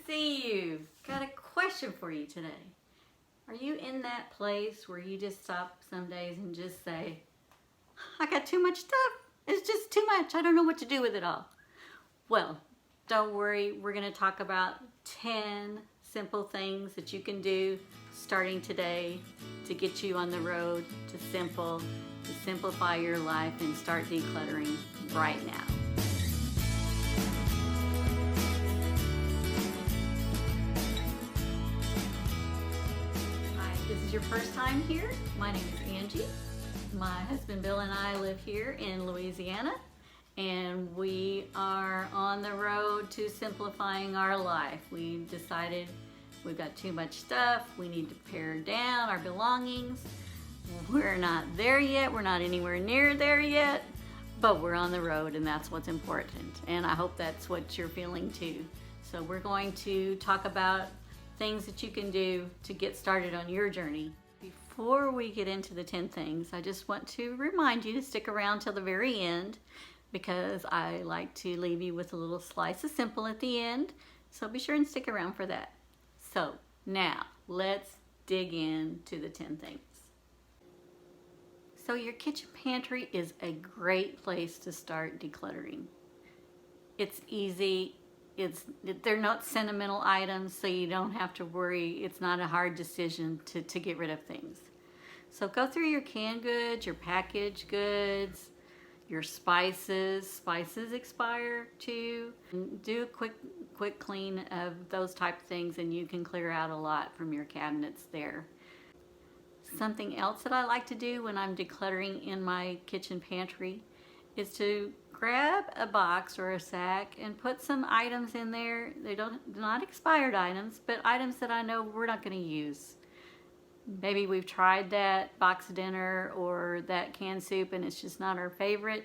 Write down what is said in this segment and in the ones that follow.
see you. Got a question for you today. Are you in that place where you just stop some days and just say, I got too much stuff. It's just too much. I don't know what to do with it all. Well, don't worry. We're going to talk about 10 simple things that you can do starting today to get you on the road to simplify your life and start decluttering right now. This is your first time here. My name is Angie. My husband Bill and I live here in Louisiana, and we are on the road to simplifying our life. We decided we've got too much stuff. We need to pare down our belongings. We're not there yet. We're not anywhere near there yet, but we're on the road, and that's what's important. And I hope that's what you're feeling too. So we're going to talk about things that you can do to get started on your journey. Before we get into the 10 things, I just want to remind you to stick around till the very end, because I like to leave you with a little slice of simple at the end. So be sure and stick around for that. So now let's dig into the 10 things. So your kitchen pantry is a great place to start decluttering. It's easy. They're not sentimental items, so you don't have to worry. It's not a hard decision to get rid of things. So go through your canned goods, your packaged goods, your spices. Spices expire too. And do a quick clean of those type of things, and you can clear out a lot from your cabinets there. Something else that I like to do when I'm decluttering in my kitchen pantry is to grab a box or a sack and put some items in there. They're not expired items, but items that I know we're not going to use. Maybe we've tried that box dinner or that canned soup and it's just not our favorite.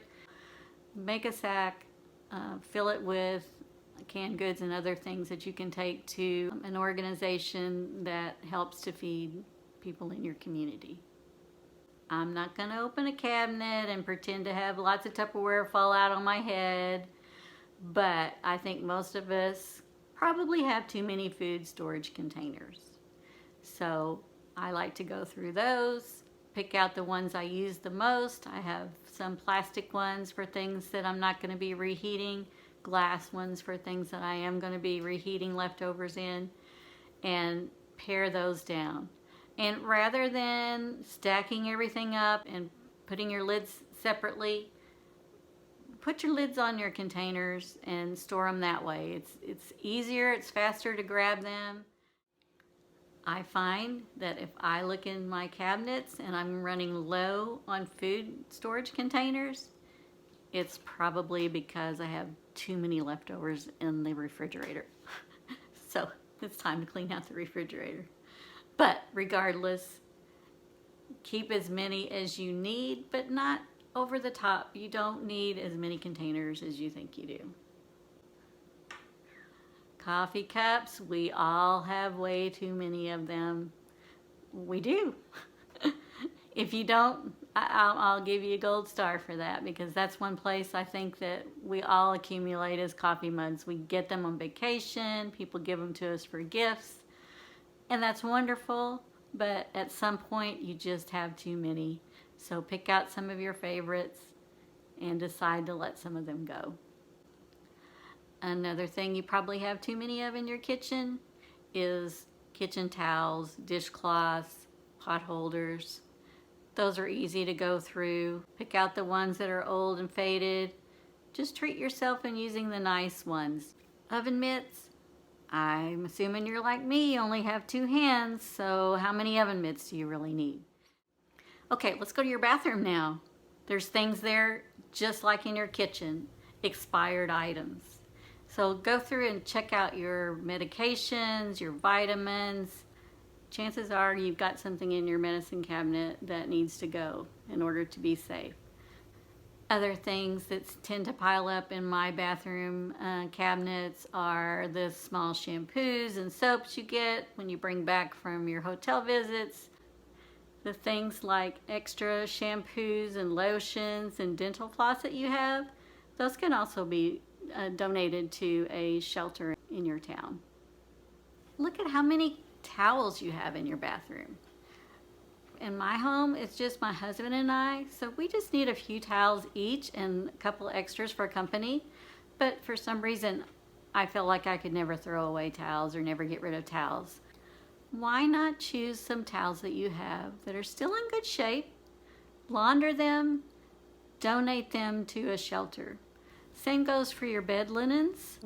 Make a sack, fill it with canned goods and other things that you can take to an organization that helps to feed people in your community. I'm not going to open a cabinet and pretend to have lots of Tupperware fall out on my head, but I think most of us probably have too many food storage containers. So I like to go through those, pick out the ones I use the most. I have some plastic ones for things that I'm not going to be reheating, glass ones for things that I am going to be reheating leftovers in, and pare those down. And rather than stacking everything up and putting your lids separately, put your lids on your containers and store them that way. It's easier, it's faster to grab them. I find that if I look in my cabinets and I'm running low on food storage containers, it's probably because I have too many leftovers in the refrigerator. So it's time to clean out the refrigerator. But regardless, keep as many as you need, but not over the top. You don't need as many containers as you think you do. Coffee cups, we all have way too many of them. We do. If you don't, I'll give you a gold star for that, because that's one place I think that we all accumulate as coffee mugs. We get them on vacation, people give them to us for gifts. And that's wonderful, but at some point you just have too many. So pick out some of your favorites and decide to let some of them go. Another thing you probably have too many of in your kitchen is kitchen towels, dishcloths, pot holders. Those are easy to go through. Pick out the ones that are old and faded. Just treat yourself in using the nice ones. Oven mitts. I'm assuming you're like me, you only have 2 hands, so how many oven mitts do you really need? Okay, let's go to your bathroom now. There's things there just like in your kitchen, expired items. So go through and check out your medications, your vitamins. Chances are you've got something in your medicine cabinet that needs to go in order to be safe. Other things that tend to pile up in my bathroom cabinets are the small shampoos and soaps you get when you bring back from your hotel visits. The things like extra shampoos and lotions and dental floss that you have, those can also be donated to a shelter in your town. Look at how many towels you have in your bathroom. In my home, it's just my husband and I, so we just need a few towels each and a couple extras for company. But for some reason, I feel like I could never throw away towels or never get rid of towels. Why not choose some towels that you have that are still in good shape, launder them, donate them to a shelter. Same goes for your bed linens.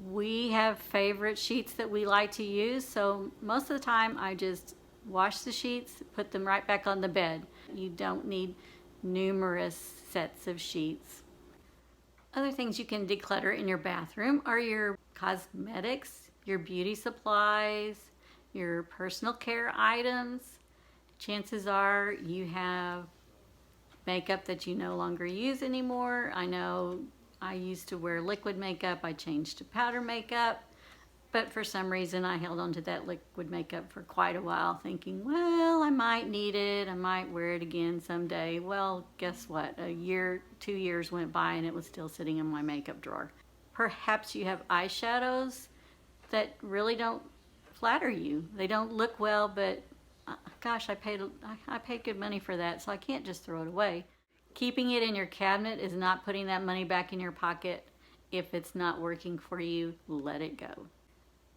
We have favorite sheets that we like to use, so most of the time I just wash the sheets, put them right back on the bed. You don't need numerous sets of sheets. Other things you can declutter in your bathroom are your cosmetics, your beauty supplies, your personal care items. Chances are you have makeup that you no longer use anymore. I know I used to wear liquid makeup. I changed to powder makeup. But for some reason, I held on to that liquid makeup for quite a while, thinking, well, I might need it. I might wear it again someday. Well, guess what? A year, 2 years went by, and it was still sitting in my makeup drawer. Perhaps you have eyeshadows that really don't flatter you. They don't look well, but gosh, I paid good money for that, so I can't just throw it away. Keeping it in your cabinet is not putting that money back in your pocket. If it's not working for you, let it go.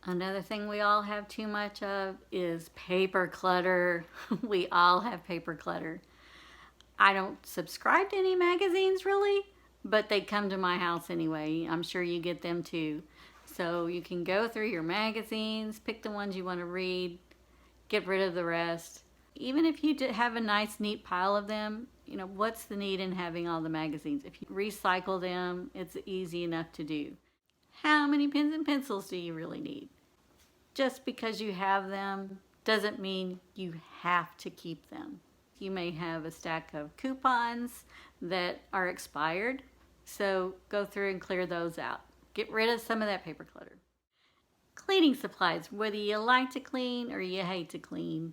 Another thing we all have too much of is paper clutter. We all have paper clutter. I don't subscribe to any magazines really, but they come to my house anyway. I'm sure you get them too. So you can go through your magazines, pick the ones you want to read, get rid of the rest. Even if you have a nice neat pile of them, what's the need in having all the magazines? If you recycle them, it's easy enough to do. How many pens and pencils do you really need? Just because you have them doesn't mean you have to keep them. You may have a stack of coupons that are expired, so go through and clear those out. Get rid of some of that paper clutter. Cleaning supplies, whether you like to clean or you hate to clean,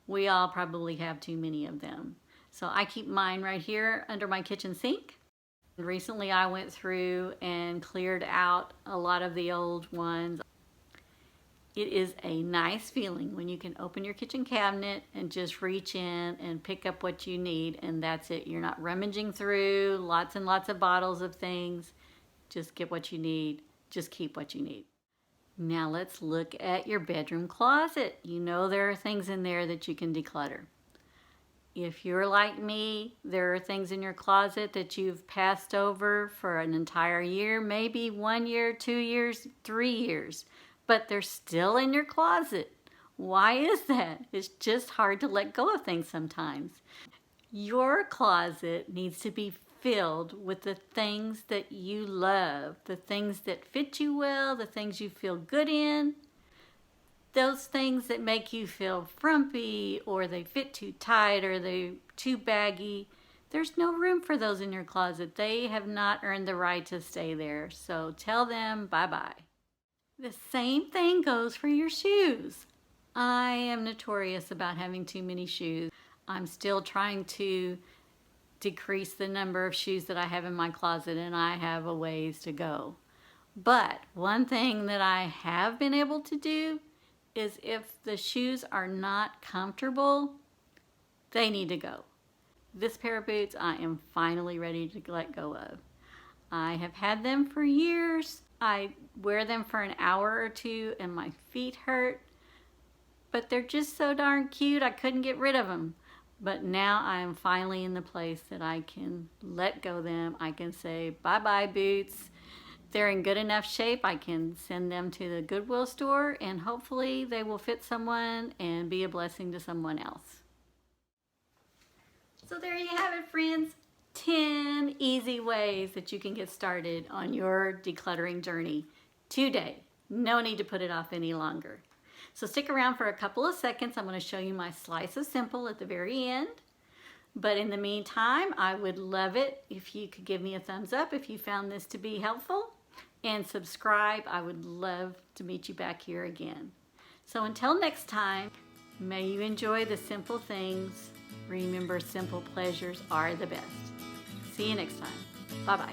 we all probably have too many of them. So I keep mine right here under my kitchen sink. Recently I went through and cleared out a lot of the old ones. It is a nice feeling when you can open your kitchen cabinet and just reach in and pick up what you need, and that's it. You're not rummaging through lots and lots of bottles of things. Just get what you need. Just keep what you need. Now let's look at your bedroom closet. There are things in there that you can declutter. If you're like me, there are things in your closet that you've passed over for an entire year, maybe 1 year, 2 years, 3 years, but they're still in your closet. Why is that? It's just hard to let go of things sometimes. Your closet needs to be filled with the things that you love, the things that fit you well, the things you feel good in. Those things that make you feel frumpy or they fit too tight or they're too baggy, there's no room for those in your closet. They have not earned the right to stay there. So tell them bye-bye. The same thing goes for your shoes. I am notorious about having too many shoes. I'm still trying to decrease the number of shoes that I have in my closet, and I have a ways to go. But one thing that I have been able to do is if the shoes are not comfortable, they need to go. This pair of boots I am finally ready to let go of. I have had them for years. I wear them for an hour or two and my feet hurt, but they're just so darn cute I couldn't get rid of them. But now I am finally in the place that I can let go of them. I can say bye-bye boots. They're in good enough shape. I can send them to the Goodwill store and hopefully they will fit someone and be a blessing to someone else. So there you have it, friends. 10 easy ways that you can get started on your decluttering journey today. No need to put it off any longer. So stick around for a couple of seconds. I'm going to show you my slice of simple at the very end. But in the meantime, I would love it if you could give me a thumbs up if you found this to be helpful. And subscribe. I would love to meet you back here again. So until next time, may you enjoy the simple things. Remember, simple pleasures are the best. See you next time. Bye-bye.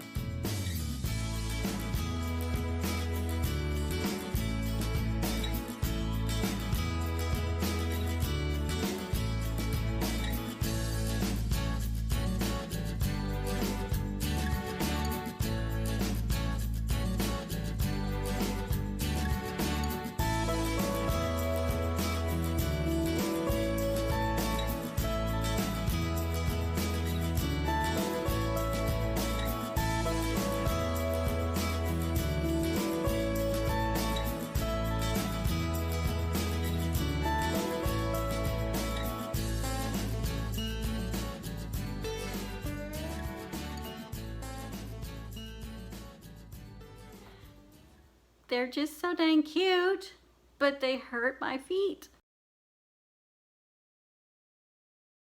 they're just so dang cute, but they hurt my feet.